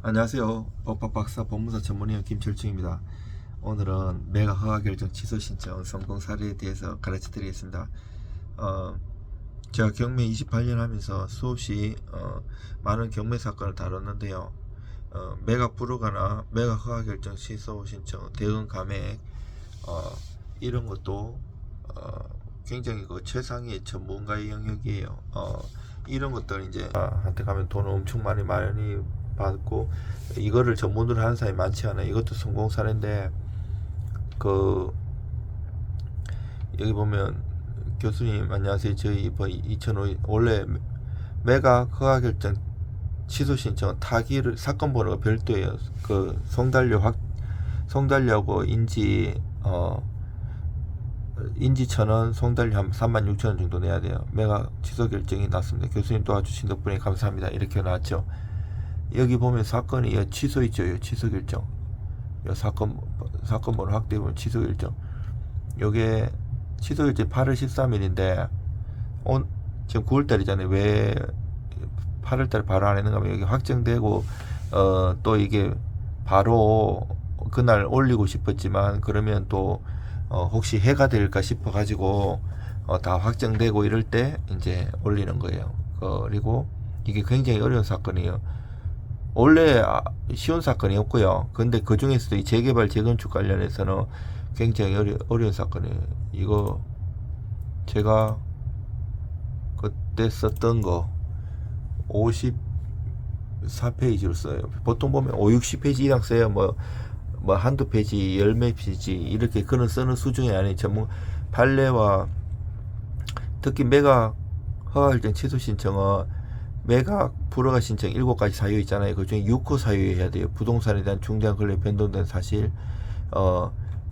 안녕하세요. 법학박사 법무사 전문의원 김철중입니다. 오늘은 매각 허가 결정 취소 신청 성공 사례에 대해서 가르쳐 드리겠습니다. 제가 경매 28년 하면서 수없이 많은 경매 사건을 다뤘는데요. 매각 불허가나 매각 허가 결정 취소 신청, 대응 감액 이런 것도 굉장히 최상위 전문가의 영역이에요. 이런 것들 이제 한테 가면 돈을 엄청 많이 받고 이거를 전문으로 하는 사람이 많지 않아요. 이것도 성공 사례인데 여기 보면 교수님 안녕하세요. 저희 이번 2005 원래 매각 허가 결정 취소 신청은 타기를 사건 번호가 별도예요. 송달료하고 인지 1,000원, 송달료 한 36,000원 정도 내야 돼요. 매각 취소 결정이 났습니다. 교수님 도와주신 덕분에 감사합니다. 이렇게 나왔죠. 여기 보면 사건이 취소 있죠. 취소 결정. 사건 번호 확대해 보면 취소 결정. 요게 취소 결정 8월 13일인데 지금 9월 달이잖아요. 왜 8월 달에 바로 안 했는가 하면 여기 확정되고 또 이게 바로 그날 올리고 싶었지만 그러면 또 혹시 해가 될까 싶어 가지고 다 확정되고 이럴 때 이제 올리는 거예요. 그리고 이게 굉장히 어려운 사건이에요. 원래 쉬운 사건이 없고요. 근데 그 중에서도 이 재개발 재건축 관련해서는 굉장히 어려운 사건이에요. 이거 제가 그때 썼던 거 54페이지로 써요. 보통 보면 5, 60페이지 이상 써요. 뭐 한두 페이지, 열 몇 페이지 이렇게 그런 쓰는 수준이 아닌 전문 판례와 특히 매각 허가 결정 취소 신청은 매각 불허가 신청 7가지 사유 있잖아요. 그 중에 6호 사유해야 돼요. 부동산에 대한 중대한 권리 변동된 사실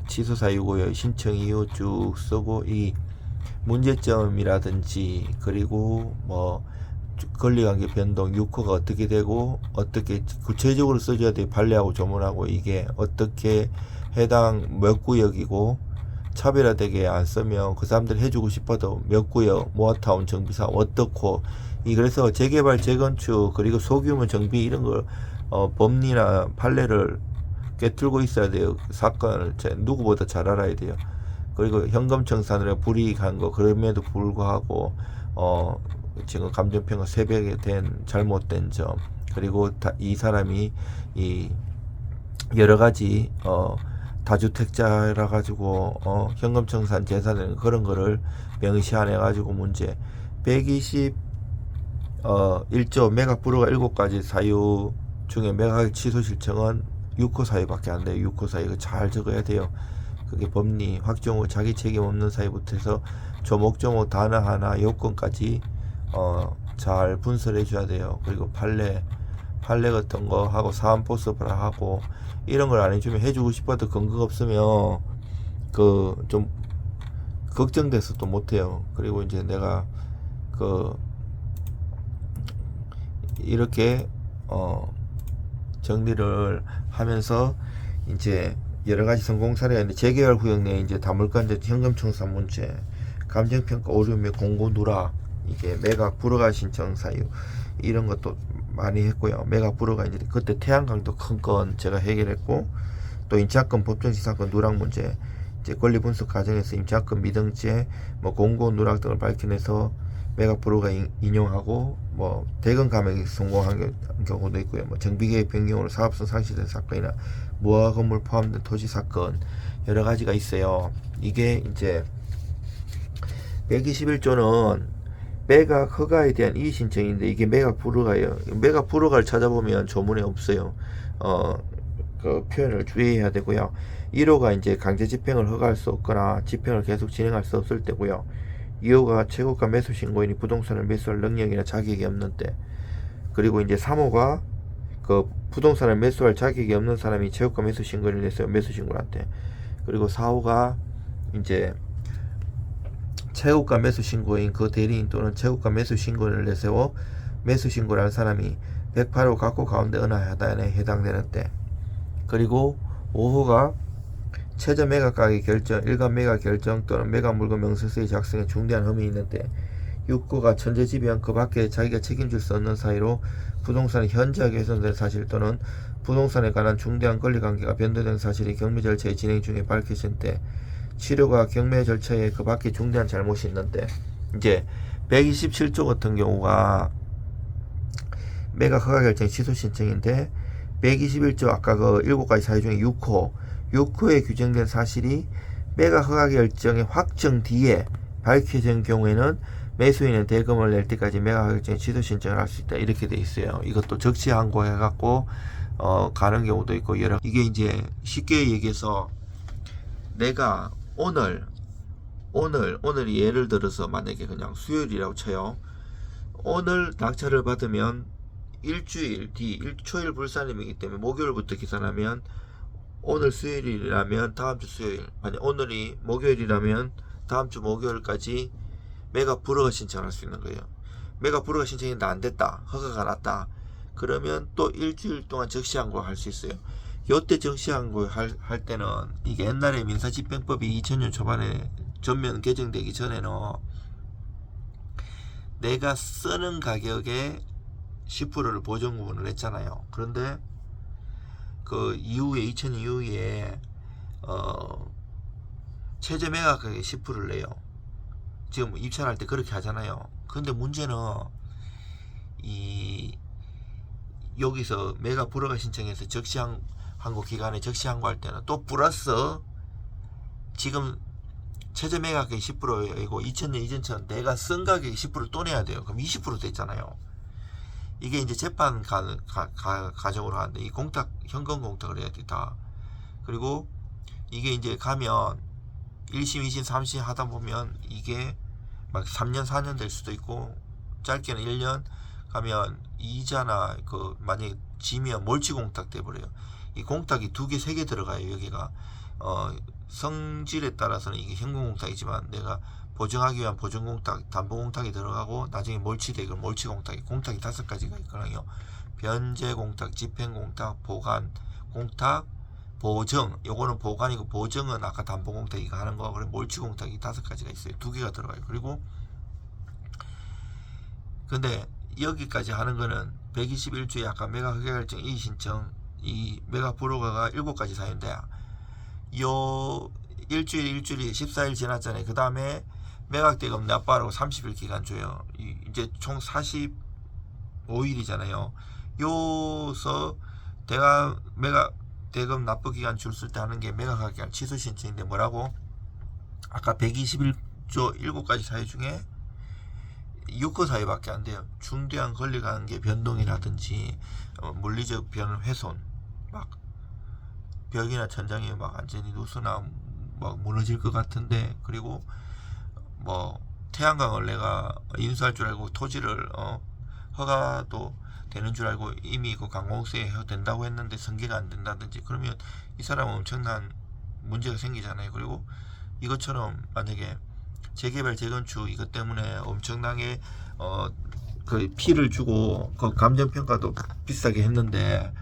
취소 사유고요. 신청 이유 쭉 쓰고 이 문제점이라든지 그리고 뭐 권리관계 변동 6호가 어떻게 되고 어떻게 구체적으로 써줘야 돼요. 판례하고 조문하고 이게 어떻게 해당 몇 구역이고 차별화되게 안 쓰면 그 사람들 해주고 싶어도 몇 구역 모아타운 정비사 어떻고 그래서 재개발 재건축 그리고 소규모 정비 이런 걸 법리나 판례를 꿰뚫고 있어야 돼요. 사건을 누구보다 잘 알아야 돼요. 그리고 현금 청산으로 불이익한 거 그럼에도 불구하고 지금 감정평가 새벽에 된 잘못된 점 그리고 이 사람이 이 여러 가지 다주택자라 가지고 현금 청산 재산을 그런 거를 명시 안 해가지고 문제 121조 매각 불허가 7가지 사유 중에 매각 취소 신청은 6호 사유밖에 안 돼요. 6호 사유 잘 적어야 돼요. 그게 법리 확정 후 자기 책임 없는 사유부터 해서 조목조목 단어 하나 요건까지 잘 분석해 줘야 돼요. 그리고 판례 같은 거 하고 사안 보습을 하고 이런 걸 안 해주면 해주고 싶어도 근거가 없으면 좀 걱정돼서 또 못해요. 그리고 이제 내가 이렇게 정리를 하면서 이제 여러 가지 성공 사례가 있는데 재개발 구역 내에 이제 다물건제 현금 청산 문제, 감정평가 오류 및 공고 누락, 이게 매각 불허가 신청 사유 이런 것도 많이 했고요. 매각 불허가 이제 그때 태양광도 큰 건 제가 해결했고 또 임차권 법정시 사건 누락 문제 이제 권리 분석 과정에서 임차권 미등재 뭐 공고 누락 등을 밝혀내서 매각 불허가 인용하고 뭐 대금 감액이 성공한 경우도 있고요. 뭐 정비계획 변경으로 사업성 상실된 사건이나 무허가 건물 포함된 토지 사건 여러 가지가 있어요. 이게 이제 121조는 매각 허가에 대한 이의 신청인데 이게 매각 불허가예요. 매각 불허가를 찾아보면 조문에 없어요. 그 표현을 주의해야 되고요. 1호가 이제 강제 집행을 허가할 수 없거나 집행을 계속 진행할 수 없을 때고요. 2호가 최고가 매수 신고인이 부동산을 매수할 능력이나 자격이 없는 때. 그리고 이제 3호가 부동산을 매수할 자격이 없는 사람이 최고가 매수 신고를 냈어요. 매수 신고를 한 때. 그리고 4호가 이제 최고가 매수 신고인 그 대리인 또는 최고가 매수 신고를 내세워 매수 신고를 한 사람이 108호 각호 가운데 어느 하단에 해당되는 때. 그리고 5호가 최저 매각 가격 결정, 일감 매각 결정 또는 매각 물건 명세서의 작성에 중대한 흠이 있는 때. 6호가 천재지변 그 밖에 자기가 책임질 수 없는 사유로 부동산의 현저하게 훼손된 사실 또는 부동산에 관한 중대한 권리관계가 변동된 사실이 경매 절차의 진행 중에 밝혀진 때 치료가 경매 절차에 그 밖에 중대한 잘못이 있는데 이제 127조 같은 경우가 매각 허가 결정 취소 신청인데 121조 아까 그 7가지 사유 중에 6호에 규정된 사실이 매각 허가 결정의 확정 뒤에 밝혀진 경우에는 매수인은 대금을 낼 때까지 매각 허가 결정 취소 신청을 할 수 있다 이렇게 돼 있어요. 이것도 적시항고 해갖고 가는 경우도 있고 여러 이게 이제 쉽게 얘기해서 내가 오늘 예를 들어서 만약에 그냥 수요일이라고 쳐요. 오늘 낙찰을 받으면 일주일 뒤 초일 불산임이기 때문에 목요일부터 계산하면 오늘 수요일이라면 다음 주 수요일, 만약 오늘이 목요일이라면 다음 주 목요일까지 매각 불허가 신청할 수 있는 거예요. 매각 불허가 신청했는데 안 됐다, 허가가 났다, 그러면 또 일주일 동안 적시항고 할 수 있어요. 요때 적시항고 할 때는 이게 옛날에 민사집행법이 2000년 초반에 전면 개정되기 전에는 내가 쓰는 가격에 10%를 보증구분을 했잖아요. 그런데 그 이후에 2000년 이후에 최저 매각 가격에 10%를 내요. 지금 입찰할 때 그렇게 하잖아요. 근데 문제는 여기서 매각 불허가 신청해서 적시항고 기간에 적시항고할 때는 또 플러스 지금 최저 매각 가격이 10%이고 2000년 이전처럼 내가 쓴 가격이 10% 또 내야 돼요. 그럼 20% 됐잖아요. 이게 이제 재판 과정으로 하는데 이 현금 공탁을 해야 돼 다. 그리고 이게 이제 가면 1심, 2심, 3심 하다 보면 이게 막 3년, 4년 될 수도 있고 짧게는 1년 가면 이자나 만약에 지면 몰치 공탁 돼버려요. 이 공탁이 2개, 3개 들어가요. 여기가 성질에 따라서는 이게 현금 공탁이지만 내가 보증하기 위한 보증공탁, 담보공탁이 들어가고 나중에 몰치되고 몰치공탁이 5가지가 있거든요. 변제공탁, 집행공탁, 보관공탁, 보증. 요거는 보관이고 보증은 아까 담보공탁 이거 하는 거. 그리고 몰치공탁이 5가지가 있어요. 2개가 들어가요. 그리고 근데 여기까지 하는 거는 121조에 아까 매각 허가 결정 이의신청 이 매각 불허가가 7가지 사유인데 요 일주일이 14일 지났잖아요. 그 다음에 매각대금 납부하라고 30일 기간 줘요. 이제 총 45일이잖아요. 요서 내가 매각대금 납부 기간 줄쓸 때 하는 게 매각 기간 취소 신청인데 뭐라고? 아까 121조 7가지 사유 중에 6호 사유밖에 안 돼요. 중대한 권리관계 변동이라든지 물리적 변 훼손, 막 벽이나 천장이 막 완전히 누수나 막 무너질 것 같은데, 그리고 뭐 태양광을 내가 인수할 줄 알고 토지를 허가도 되는 줄 알고 이미 그 강공업소에 된다고 했는데 승계가 안 된다든지, 그러면 이 사람은 엄청난 문제가 생기잖아요. 그리고 이것처럼 만약에 재개발 재건축 이것 때문에 엄청나게 그 피를 주고 그 감정평가도 비싸게 했는데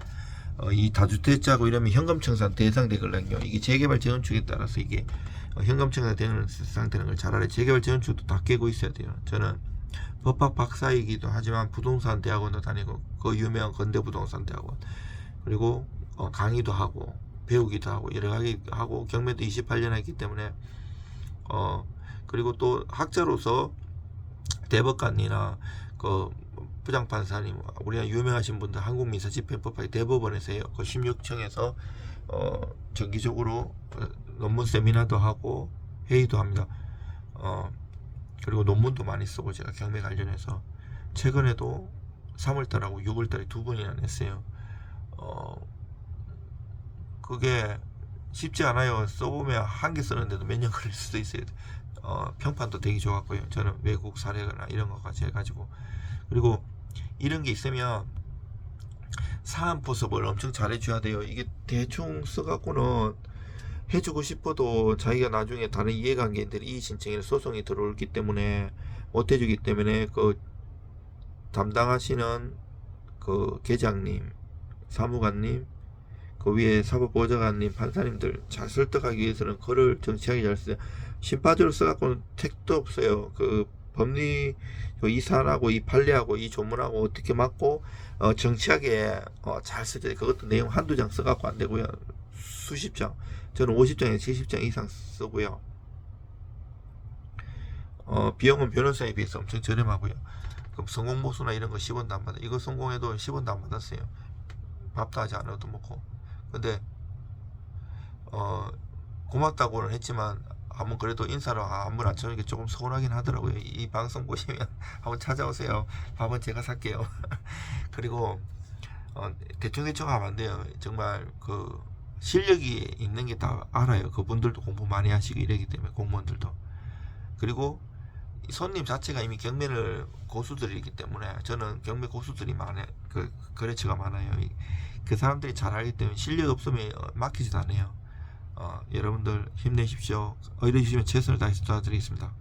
이 다주택자고 이러면 현금청산 대상되거든요. 이게 재개발 재건축에 따라서 이게 현금청산 대상되는 걸 잘 알아요. 재개발 재건축도 다 깨고 있어야 돼요. 저는 법학 박사이기도 하지만 부동산 대학원도 다니고 그 유명한 건대부동산 대학원, 그리고 강의도 하고 배우기도 하고 여러 가지 하고 경매도 28년 했기 때문에 그리고 또 학자로서 대법관이나 그 부장판사님, 우리가 유명하신 분들 한국민사집행법학의 대법원에서요, 그 16층에서 정기적으로 논문 세미나도 하고 회의도 합니다. 그리고 논문도 많이 쓰고 제가 경매 관련해서 최근에도 3월달하고 6월달에 2번이나 냈어요. 그게 쉽지 않아요. 써보면 한 개 쓰는데도 몇 년 걸릴 수도 있어요. 평판도 되게 좋았고요. 저는 외국 사례나 이런 것까지 해가지고, 그리고 이런 게 있으면 사안 포섭을 엄청 잘해줘야 돼요. 이게 대충 써갖고는 해주고 싶어도 자기가 나중에 다른 이해관계인들이 이의 신청에 소송이 들어오기 때문에 못 해주기 때문에 그 담당하시는 그 계장님, 사무관님, 그 위에 사법보좌관님, 판사님들 잘 설득하기 위해서는 글을 정치하게 잘 써요. 심파주를 써갖고는 택도 없어요. 그 법리 이 사안하고 이 판례하고 이 조문하고 어떻게 맞고 정치하게 잘 써야 돼. 그것도 내용 한두 장 써갖고 안 되고요. 수십 장. 저는 50장에서 70장 이상 쓰고요. 비용은 변호사에 비해서 엄청 저렴하고요. 그럼 성공보수나 이런 거 10원도 안 받아. 이거 성공해도 10원도 안 받았어요. 밥도 하지 않아도 먹고. 근데 고맙다고는 했지만 한번 그래도 인사로 한번 안 쳐주는 게 조금 서운하긴 하더라고요. 이 방송 보시면 한번 찾아오세요. 밥은 제가 살게요. 그리고 대충 하면 안 돼요. 정말 그 실력이 있는 게 다 알아요. 그분들도 공부 많이 하시고 이러기 때문에 공무원들도. 그리고 손님 자체가 이미 경매를 고수들이기 때문에 저는 경매 고수들이 많아요. 그 거래처가 많아요. 그 사람들이 잘 알기 때문에 실력 없으면 맡기지도 않아요. 여러분들 힘내십시오. 의뢰 주시면 최선을 다해서 도와드리겠습니다.